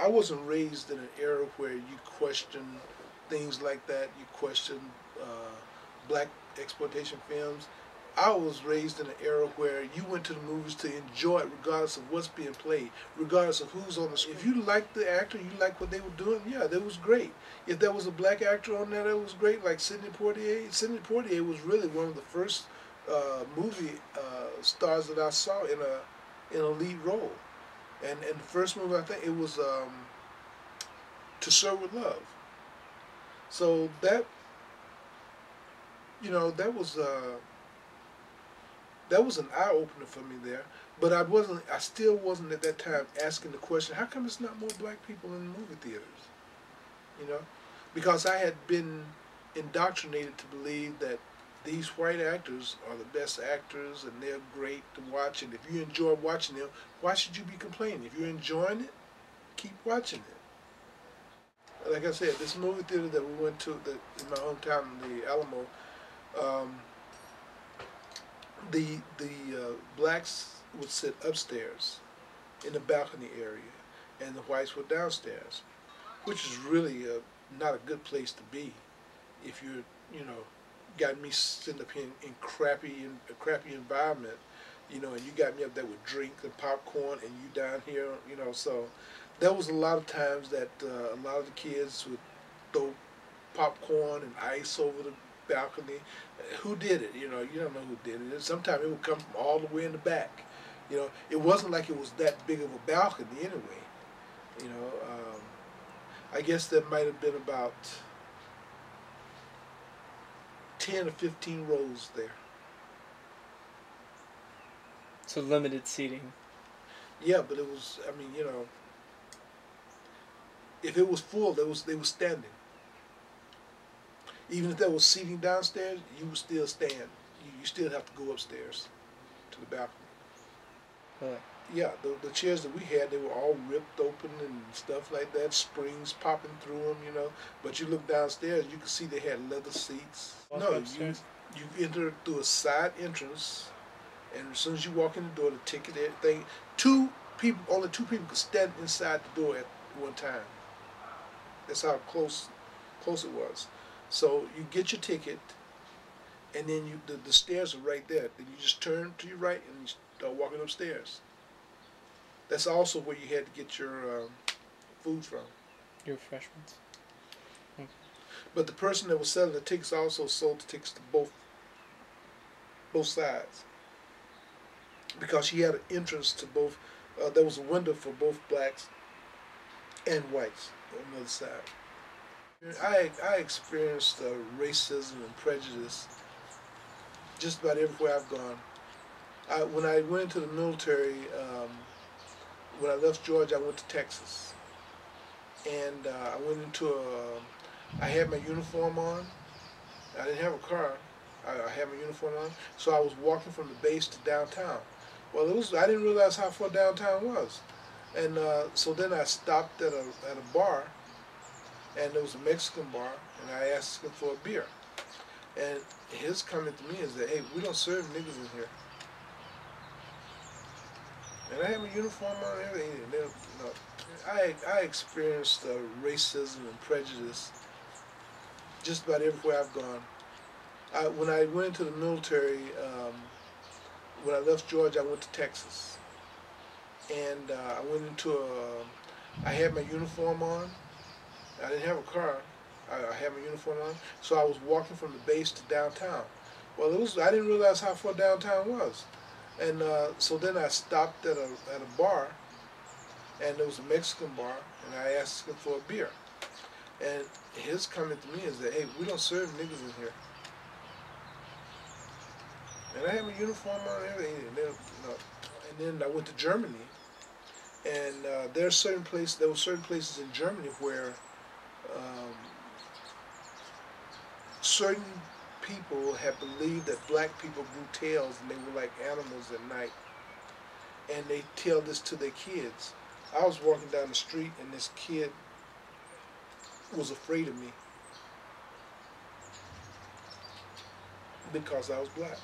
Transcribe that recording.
I wasn't raised in an era where you question things like that. You question black exploitation films. I was raised in an era where you went to the movies to enjoy it regardless of what's being played, regardless of who's on the screen. If you liked the actor, you liked what they were doing, yeah, that was great. If there was a black actor on there, that was great, like Sidney Poitier. Sidney Poitier was really one of the first movie stars that I saw in a lead role. And the first movie, I think it was To Serve with Love. So that, that was an eye opener for me there. But I still wasn't at that time asking the question, how come there's not more black people in movie theaters? You know, because I had been indoctrinated to believe that these white actors are the best actors and they're great to watch. And if you enjoy watching them, why should you be complaining? If you're enjoying it, keep watching it. Like I said, this movie theater that we went to in my hometown, the Alamo, the blacks would sit upstairs in the balcony area, and the whites were downstairs, which is really not a good place to be if you're, got me sitting up here in a crappy environment, and you got me up there with drinks and popcorn, and you down here, so there was a lot of times that a lot of the kids would throw popcorn and ice over the balcony. Who did it? You don't know who did it. Sometimes it would come from all the way in the back. It wasn't like it was that big of a balcony anyway. I guess there might have been about 10 or 15 rows there. So limited seating. Yeah, but it was, if it was full, they were standing. Even if there was seating downstairs, you would still stand. You still have to go upstairs to the balcony. Really? Yeah, the chairs that we had, they were all ripped open and stuff like that, springs popping through them, But you look downstairs, you can see they had leather seats. No, you enter through a side entrance, and as soon as you walk in the door, the ticket, everything, only two people could stand inside the door at one time. That's how close it was. So you get your ticket, and then the stairs are right there. Then you just turn to your right and you start walking upstairs. That's also where you had to get your food from. Your refreshments. Okay. But the person that was selling the tickets also sold the tickets to both sides, because she had an entrance to both. There was a window for both blacks and whites on the other side. I experienced racism and prejudice just about everywhere I've gone. When I went into the military, when I left Georgia, I went to Texas. And I went into I had my uniform on. I didn't have a car. I had my uniform on. So I was walking from the base to downtown. Well, I didn't realize how far downtown was. And so then I stopped at a bar, and there was a Mexican bar, and I asked him for a beer. And his comment to me is that, hey, we don't serve niggas in here. And I had my uniform on and everything. I experienced racism and prejudice just about everywhere I've gone. When I went into the military, when I left Georgia, I went to Texas. And I went into I had my uniform on. I didn't have a car. I had my uniform on. So I was walking from the base to downtown. Well, I didn't realize how far downtown was. And so then I stopped at a bar, and there was a Mexican bar, and I asked him for a beer. And his comment to me is that, hey, we don't serve niggas in here. And I had my uniform on and everything. And then I went to Germany, and there were certain places in Germany where certain people had believed that black people grew tails and they were like animals at night. And they tell this to their kids. I was walking down the street and this kid was afraid of me because I was black.